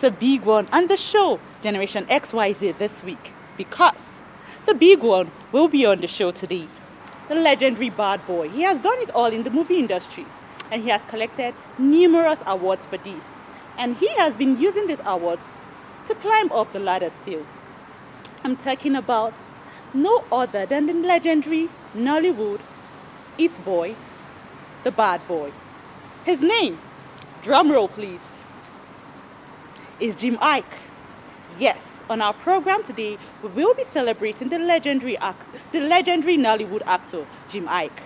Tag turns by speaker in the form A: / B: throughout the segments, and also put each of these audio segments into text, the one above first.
A: It's a big one on the show, Generation XYZ, this week, because the big one will be on the show today. The legendary bad boy. He has done it all in the movie industry, and he has collected numerous awards for this. And he has been using these awards to climb up the ladder still. I'm talking about no other than the legendary Nollywood It Boy, the bad boy. His name, drumroll please, is Jim Iyke. Yes, on our program today, we will be celebrating the legendary Nollywood actor, Jim Iyke.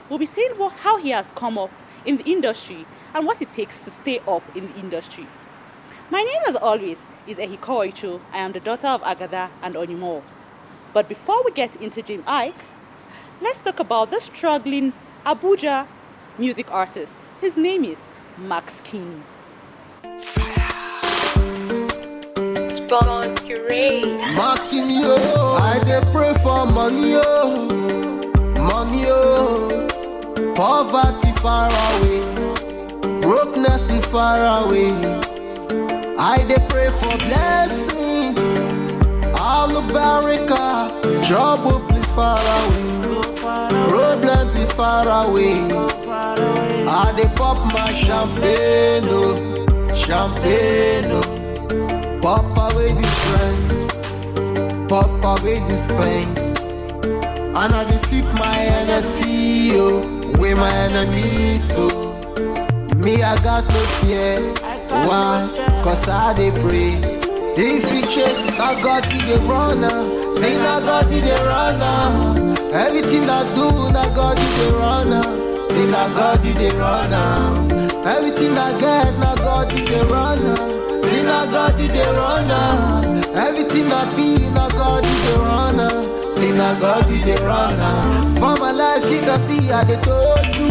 A: We'll be seeing how he has come up in the industry and what it takes to stay up in the industry. My name, as always, is Ehiko Oicho. I am the daughter of Agatha and Onimo. But before we get into Jim Iyke, let's talk about the struggling Abuja music artist. His name is Max King.
B: Masking yo, I dey pray for money yo, money yo. Poverty far away, brokenness is far away. I dey pray for blessings, all America, trouble please far away, problem please far away. I dey pop my champagne, oh, champagne, oh. Pop away this stress, pop away this pains, and I dey sip my energy, oh, with my enemies, so me I got no fear, why? Cause I dey pray. If you check, I God did the runner, say I God did the runner. Everything I do, I God did the runner, say I God did the runner. Everything I get, I God did the runner. See now God did the runner. Everything I be, now God did the runner. See now God did the runner. For my life, you can see I the told you.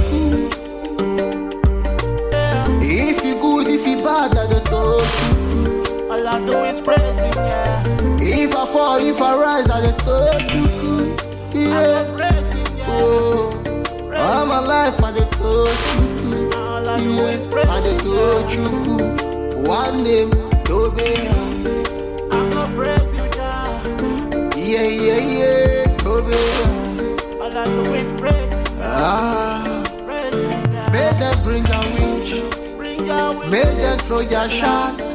B: If you good, if you bad, I the told you. All I do is praising, yeah. If I fall, if I rise, I the told you. Yeah. Oh, all my life, I the told you. All I do is praising, I the told you. One name, Tobe. I'm gonna praise you now. Yeah, yeah, yeah, Tobe. All I do is praise you. Praise you now. Make them bring a winch. Make them throw their shots.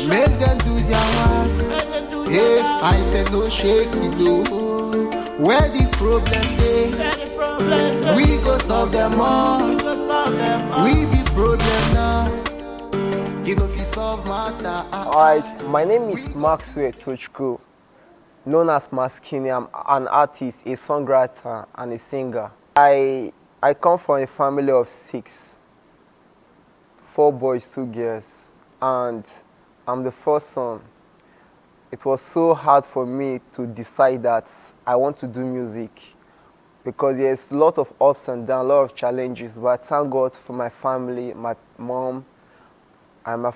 B: Make them do their worst. Hey, I said no shaking, no. Where the problem is, we go solve them all. We be problem now.
C: Alright, my name is Maxwell Tochko, known as Maskini. I'm an artist, a songwriter, and a singer. I come from a family of 6, 4 boys, 2 girls, and I'm the first son. It was so hard for me to decide that I want to do music because there's a lot of ups and downs, a lot of challenges, but thank God for my family, my mom, and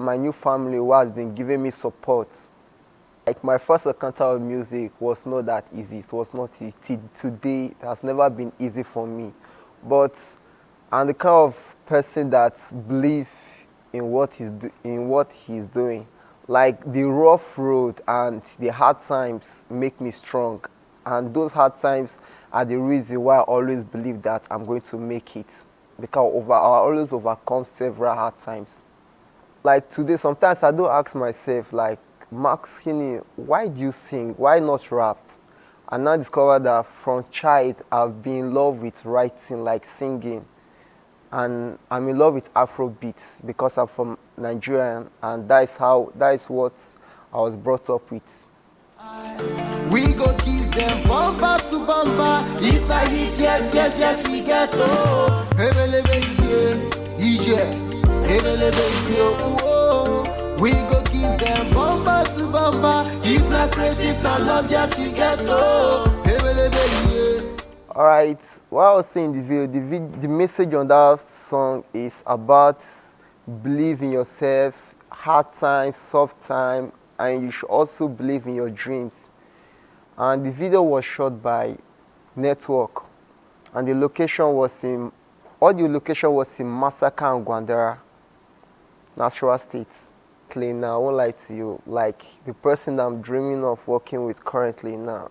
C: my new family who has been giving me support. Like my first encounter with music was not that easy. It was not easy. Today it has never been easy for me. But I'm the kind of person that believes in what he's doing. Like the rough road and the hard times make me strong. And those hard times are the reason why I always believe that I'm going to make it. Because I always overcome several hard times. Like today, sometimes I do ask myself, like, Max Kinney, why do you sing? Why not rap? And now discover that from child, I've been in love with writing, like singing. And I'm in love with Afrobeat because I'm from Nigerian, and that is what I was brought up with.
B: We go give them bumper to bumper. If I hit, yes, we get oh. We go give them bumper to bumper. If not crazy, if not love, just we get oh.
C: Alright, what I was saying in the video, the message on that song is about believe in yourself, hard times, soft time, and you should also believe in your dreams. And the video was shot by Network, and the location was in Masaka and Gwandara, Nasarawa State. currently now, I won't lie to you, like the person I'm dreaming of working with currently now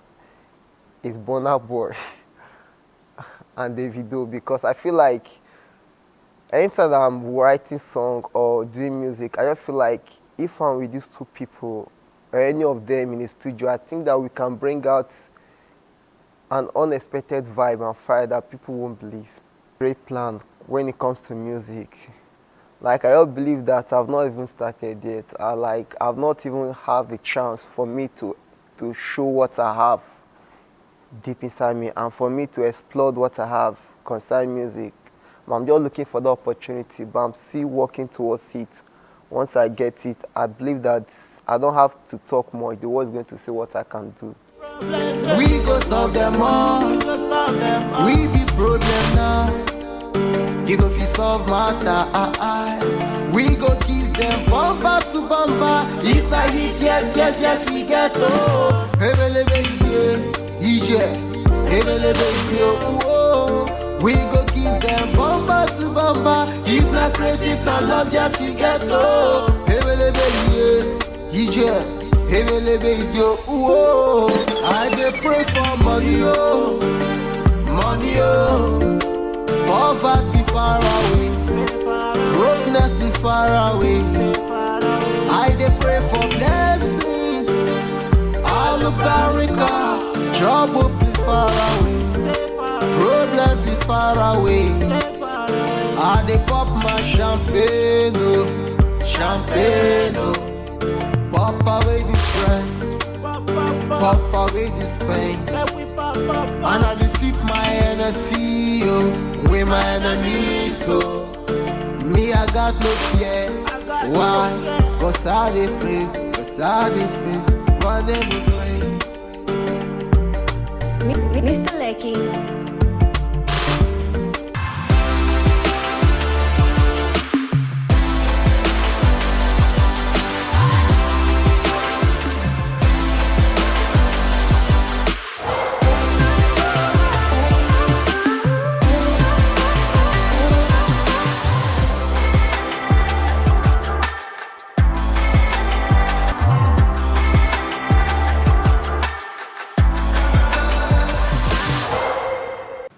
C: is Burna Boy and Davido, because I feel like anytime that I'm writing song or doing music, I just feel like if I'm with these two people or any of them in the studio, I think that we can bring out an unexpected vibe and fire that people won't believe. Great plan when it comes to music. Like, I don't believe that I've not even started yet. I've not even have the chance for me to show what I have deep inside me and for me to explore what I have concerning music. I'm just looking for the opportunity, but I'm still working towards it. Once I get it, I believe that I don't have to talk more. The world is going to see what I can do.
B: We go solve them all. We be problem now. You know if you solve matter, we go give them bumper to bumper. If I hit yes, we get oh. We go give them bumper to bumper. If not crazy, if not love, yes we get oh. I dey pray for money oh, money oh. Poverty far away, brokenness is far away. I dey pray for blessings, Alubarika, trouble please far away, problem please far away. I dey pop my champagne, oh, champagne, oh. Pop away the stress, pop away this pain, and I dey sip my energy, oh. With my enemies, so me I got no fear. Why? Cause I dey pray, one day we pray.
D: Mr. Lecky.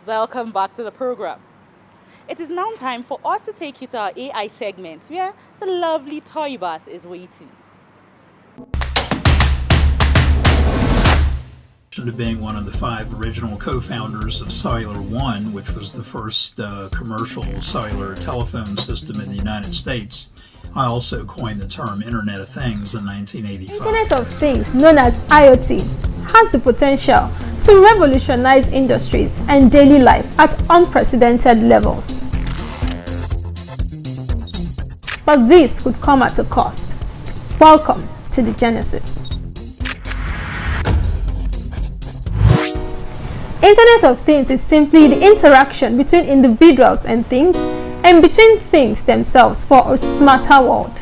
A: Welcome back to the program. It is now time for us to take you to our AI segment where the lovely Toybat is waiting.
E: To being one of the 5 original co-founders of Cellular One, which was the first commercial cellular telephone system in the United States, I also coined the term Internet of Things in 1985.
F: Internet of Things, known as IoT, has the potential to revolutionize industries and daily life at unprecedented levels. But this could come at a cost. Welcome to the Genesis. Internet of Things is simply the interaction between individuals and things, and between things themselves for a smarter world.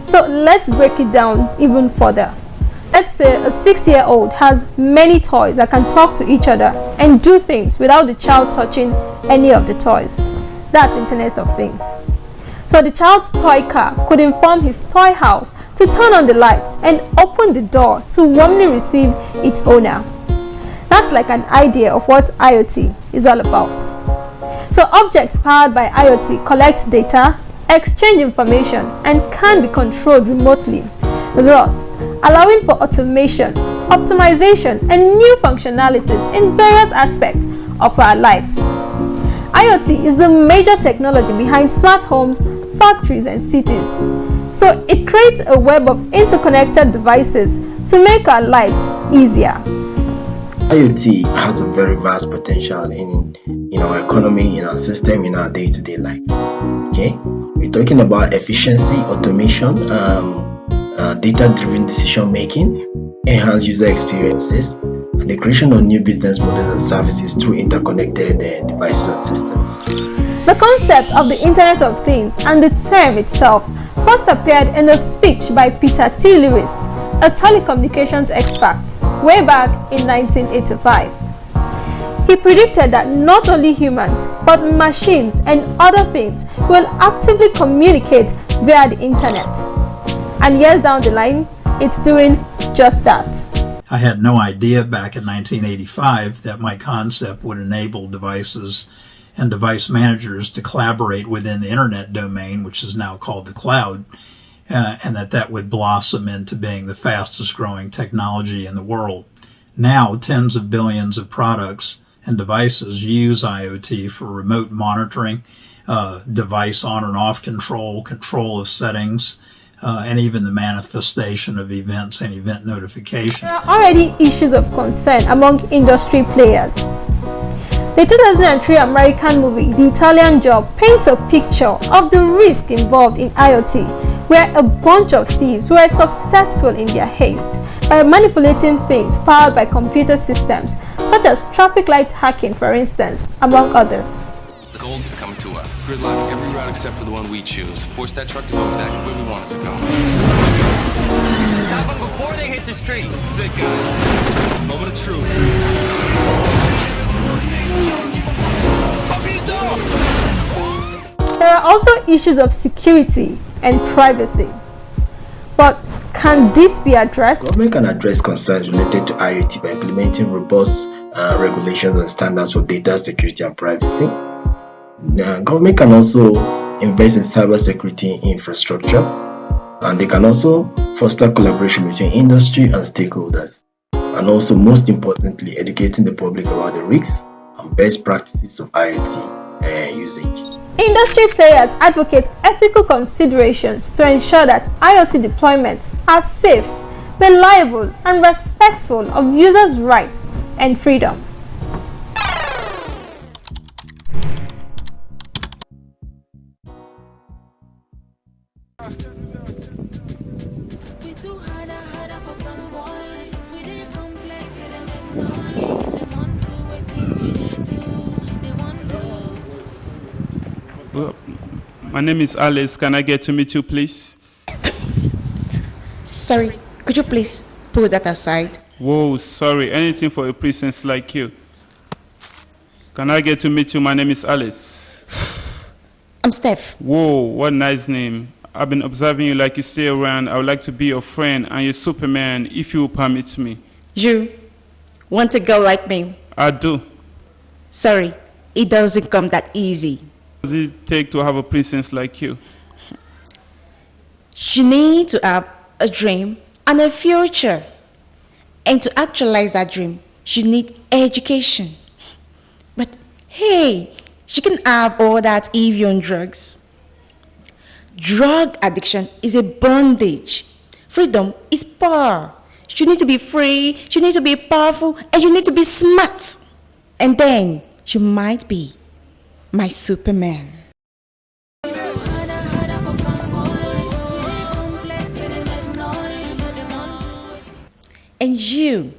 F: So let's break it down even further. Let's say a 6-year-old has many toys that can talk to each other and do things without the child touching any of the toys. That's Internet of Things. So the child's toy car could inform his toy house to turn on the lights and open the door to warmly receive its owner. That's like an idea of what IoT is all about. So objects powered by IoT collect data, exchange information, and can be controlled remotely, thus allowing for automation, optimization, and new functionalities in various aspects of our lives. IoT is the major technology behind smart homes, factories, and cities. So it creates a web of interconnected devices to make our lives easier.
G: IoT has a very vast potential in our economy, in our system, in our day-to-day life. Okay, we're talking about efficiency, automation, data-driven decision making, enhanced user experiences, and the creation of new business models and services through interconnected devices and systems.
F: The concept of the Internet of Things and the term itself first appeared in a speech by Peter T. Lewis, a telecommunications expert, way back in 1985. He predicted that not only humans, but machines and other things will actively communicate via the internet. And years down the line, it's doing just that.
E: I had no idea back in 1985 that my concept would enable devices and device managers to collaborate within the internet domain, which is now called the cloud, and that would blossom into being the fastest growing technology in the world. Now, tens of billions of products and devices use IoT for remote monitoring, device on and off control, control of settings, and even the manifestation of events and event notification.
F: There are already issues of concern among industry players. The 2003 American movie, The Italian Job, paints a picture of the risk involved in IoT, where a bunch of thieves were successful in their haste by manipulating things powered by computer systems, such as traffic light hacking, for instance, among others.
D: The gold is coming to us. Gridlock every route except for the one we choose. Force that truck to go exactly where we want it to go. Stop them before they hit the streets. Sick, guys. Moment of truth.
F: There are also issues of security and privacy. But can this be addressed?
G: Government can address concerns related to IoT by implementing robust regulations and standards for data security and privacy. Government can also invest in cybersecurity infrastructure, and they can also foster collaboration between industry and stakeholders, and also, most importantly, educating the public about the risks and best practices of IoT usage.
F: Industry players advocate ethical considerations to ensure that IoT deployments are safe, reliable, and respectful of users' rights and freedom.
H: My name is Alice. Can I get to meet you, please?
I: Sorry, could you please put that aside?
H: Whoa, sorry. Anything for a princess like you. Can I get to meet you? My name is Alice.
I: I'm Steph.
H: Whoa, what a nice name. I've been observing you like you stay around. I would like to be your friend and your Superman if you will permit me.
I: You want a girl like me?
H: I do.
I: Sorry, it doesn't come that easy.
H: What does it take to have a princess like you?
I: You need to have a dream and a future. And to actualize that dream, you need education. But hey, you can have all that if you're on drugs. Drug addiction is a bondage. Freedom is power. You need to be free, you need to be powerful, and you need to be smart. And then you might be my Superman. And you,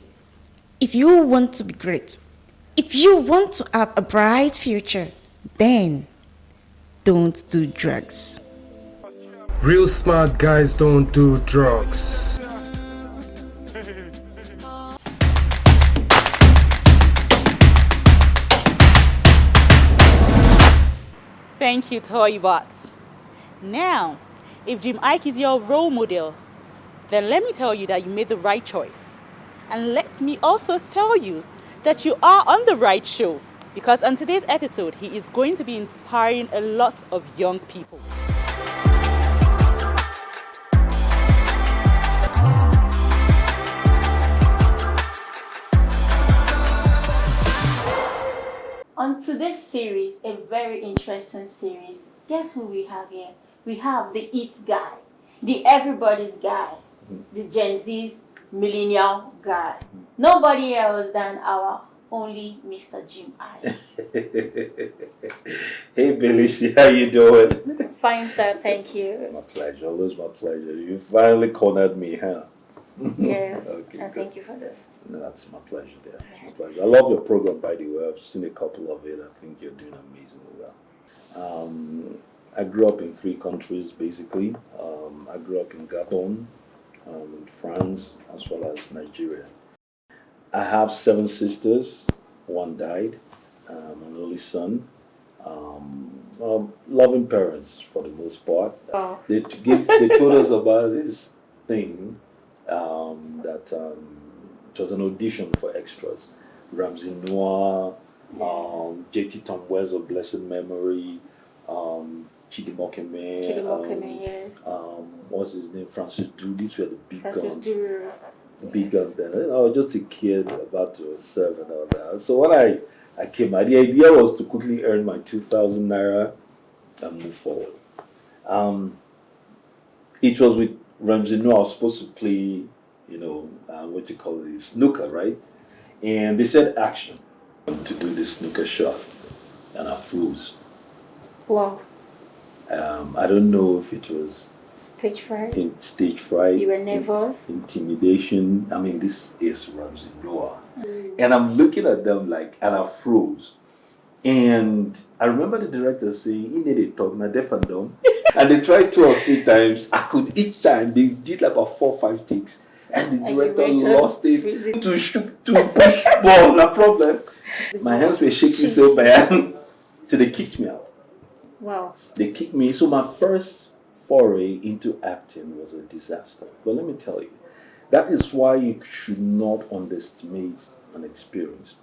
I: if you want to be great, if you want to have a bright future, then don't do drugs.
J: Real smart guys don't do drugs.
A: Thank you, Toybots. Now, if Jim Ike is your role model, then let me tell you that you made the right choice. And let me also tell you that you are on the right show, because on today's episode, he is going to be inspiring a lot of young people.
K: On today's series, a very interesting series, guess who we have here? We have the it guy, the everybody's guy, the Gen Z's millennial guy. Nobody else than our only Mr. Jim I.
L: Hey Belushi, how you doing?
K: Fine, sir, thank you.
L: My pleasure, always my pleasure. You finally cornered me, huh?
K: Yes,
L: Okay,
K: and
L: good.
K: thank you for this.
L: No, that's my pleasure there. It's my pleasure. I love your program, by the way. I've seen a couple of it. I think you're doing amazingly well. I grew up in 3 countries, basically. I grew up in Gabon, in France, as well as Nigeria. I have 7 sisters. 1 died. An only son. Loving parents for the most part.
K: Oh.
L: They told us about this thing that it was an audition for extras. Ramsey Noah, JT Tom Wells of Blessed Memory, Chidi Mokeme,
K: yes.
L: What's his name? Francis Drew. These were the big
K: Francis
L: guns.
K: Drew.
L: Big guns then. I was just a kid about to serve and all that. So when I came out, the idea was to quickly earn my 2,000 naira and move forward. It was with Ramsey Noah. I was supposed to play, what you call it, snooker, right? And they said action to do the snooker shot, and I froze.
K: Wow.
L: I don't know if it was
K: Stage fright.
L: Stage fright.
K: You were nervous.
L: Intimidation. I mean, this is Ramsey Noah, and I'm looking at them and I froze. And I remember the director saying, "He need a talk, na deaf and dumb." And they tried 2 or 3 times. Each time they did like about 4 or 5 takes, and the director lost it to push ball. No problem. My hands were shaking so bad, so they kicked me out.
K: Wow.
L: They kicked me. So my first foray into acting was a disaster. But let me tell you, that is why you should not underestimate an experience.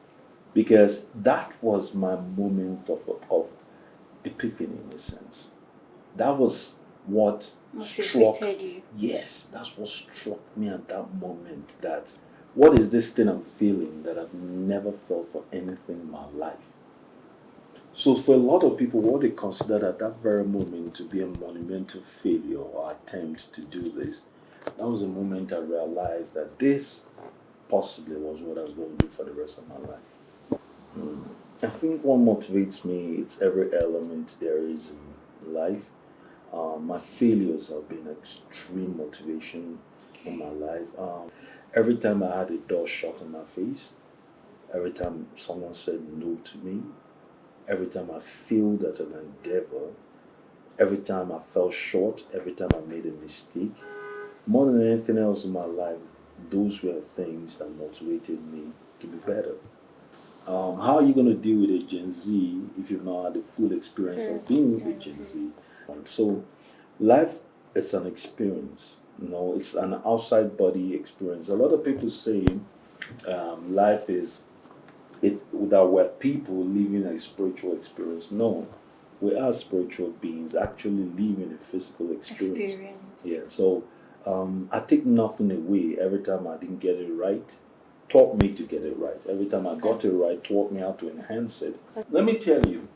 L: Because that was my moment of epiphany in a sense. That was what struck
K: you.
L: Yes, that's what struck me at that moment. That what is this thing I'm feeling that I've never felt for anything in my life? So for a lot of people, what they consider at that very moment to be a monumental failure or attempt to do this, that was the moment I realized that this possibly was what I was going to do for the rest of my life. I think what motivates me, it's every element there is in life. My failures have been extreme motivation in my life. Every time I had a door shut in my face, every time someone said no to me, every time I failed at an endeavor, every time I fell short, every time I made a mistake, more than anything else in my life, those were things that motivated me to be better. How are you going to deal with a Gen Z if you've not had the full experience of being with Gen Z? So life is an experience. It's an outside body experience. A lot of people say life is that we're people living a spiritual experience. No, we are spiritual beings actually living a physical experience. Yeah. So I take nothing away. Every time I didn't get it right, taught me to get it right. Every time I got it right, taught me how to enhance it. Let me tell you,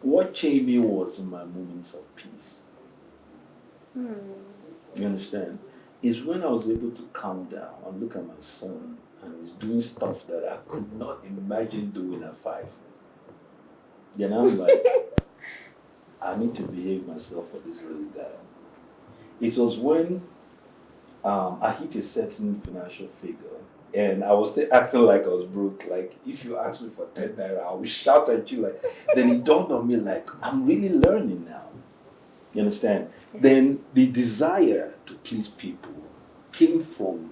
L: what changed me was in my moments of peace. You understand? Is when I was able to calm down and look at my son and he's doing stuff that I could not imagine doing at 5. Then I'm like, I need to behave myself for this little guy. It was when I hit a certain financial figure and I was still acting like I was broke. Like, if you ask me for 10 naira, I will shout at you. Then it dawned on me, I'm really learning now. You understand? Yes. Then the desire to please people came from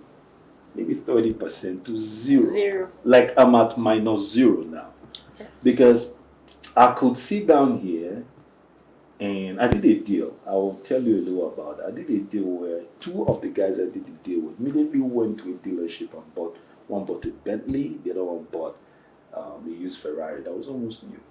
L: maybe 30% to zero. Like, I'm at -0 now.
K: Yes.
L: Because I could sit down here and I did a deal. I will tell you a little about it. I did a deal where 2 of the guys I did the deal with immediately went to a dealership and bought. One bought a Bentley, the other one bought a used Ferrari that was almost new.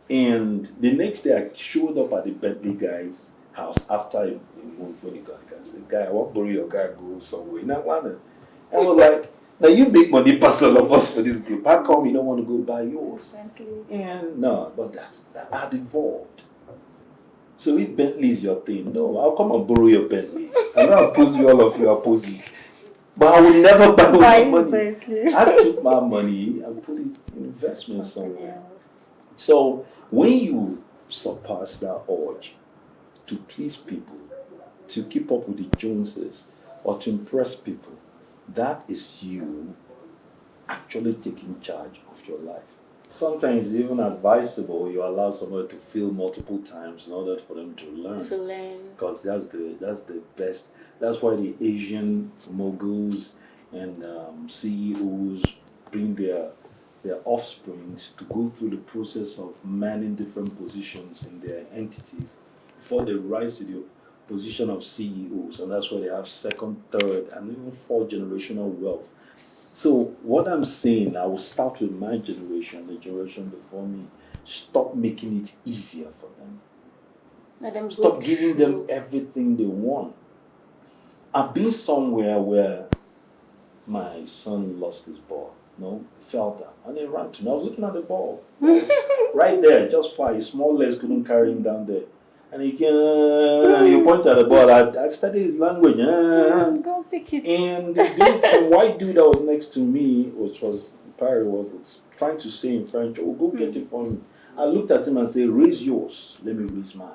L: And the next day I showed up at the Bentley guy's house after a month when he got the guy. I said, "Guy, I want to borrow your car, go somewhere." And I was like, "Now you make money pass all of us for this group. How come you don't want to go buy yours?" And no, but that had evolved. So if Bentley is your thing, no, I'll come and borrow your Bentley. I'm not opposing you, all of you are opposing. But I will never buy my money. I took my money and put it in investment somewhere. So when you surpass that urge to please people, to keep up with the Joneses, or to impress people, that is you actually taking charge of your life. Sometimes it's even advisable you allow somebody to fail multiple times in order for them to learn. Because that's the best. That's why the Asian moguls and CEOs bring their offsprings to go through the process of manning different positions in their entities before they rise to the position of CEOs, and that's why they have second, third, and even fourth generational wealth. So what I'm saying, I will start with my generation, the generation before me. Stop making it easier for them.
K: Let them
L: Stop
K: go
L: giving
K: through.
L: them everything they want. I've been somewhere where my son lost his ball, fell down, and he ran to me. I was looking at the ball, right there, just far. His small legs couldn't carry him down there. And he pointed at the ball. I studied his language.
K: Go pick it.
L: And some white dude that was next to me, which was Perry, was trying to say in French, "Oh, go get it for me." I looked at him and said, "Raise yours, let me raise mine."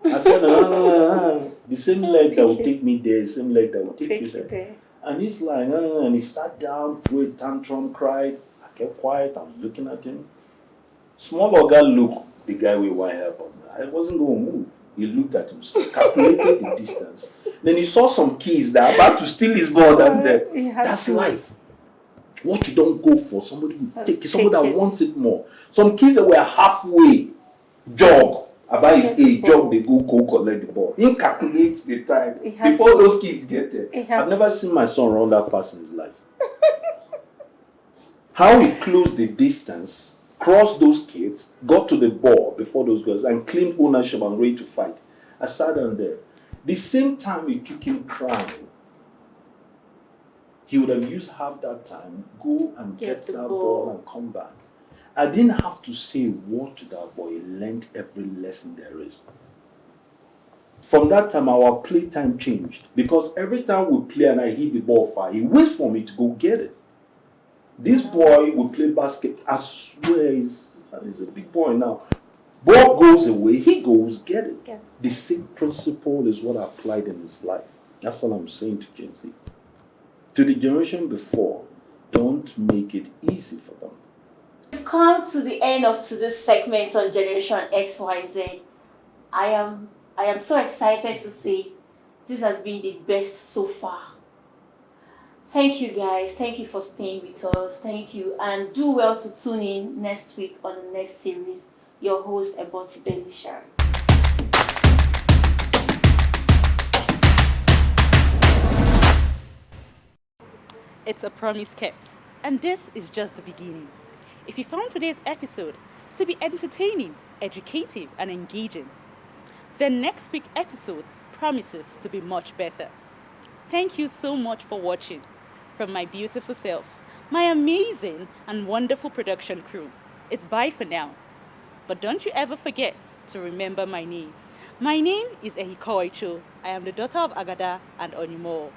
L: I said, the same leg that will take me there, the same leg that will take you there. And he's like, and he sat down, threw a tantrum, cried. I kept quiet. I was looking at him. Small Oga looked the guy with white hair, but I wasn't going to move. He looked at himself, calculated the distance. Then he saw some kids that are about to steal his ball down there. That's life. What you don't go for, somebody will take it. Somebody that wants it more. Some kids that were halfway jog. About his age, jog, they go collect the ball. He calculates the time before those kids get there. I've never seen my son run that fast in his life. How he closed the distance, crossed those kids, got to the ball before those girls, and claimed ownership and ready to fight. I sat down there. The same time it took him crying, he would have used half that time, go and get that ball and come back. I didn't have to say a word to that boy. He learned every lesson there is. From that time, our playtime changed. Because every time we play and I hit the ball far, he waits for me to go get it. This boy will play basket. I swear he's a big boy now. Ball goes away, he goes get it. Yeah. The same principle is what I applied in his life. That's all I'm saying to Gen Z. To the generation before, don't make it easy for them.
K: We've come to the end of today's segment on Generation XYZ. I am so excited to say this has been the best so far. Thank you guys. Thank you for staying with us. Thank you. And do well to tune in next week on the next series. Your host, Eboti Belishar.
A: It's a promise kept. And this is just the beginning. If you found today's episode to be entertaining, educative, and engaging, then next week's episodes promises to be much better. Thank you so much for watching. From my beautiful self, my amazing and wonderful production crew, it's bye for now. But don't you ever forget to remember my name. My name is Ehiko Oicho. I am the daughter of Agada and Onimo.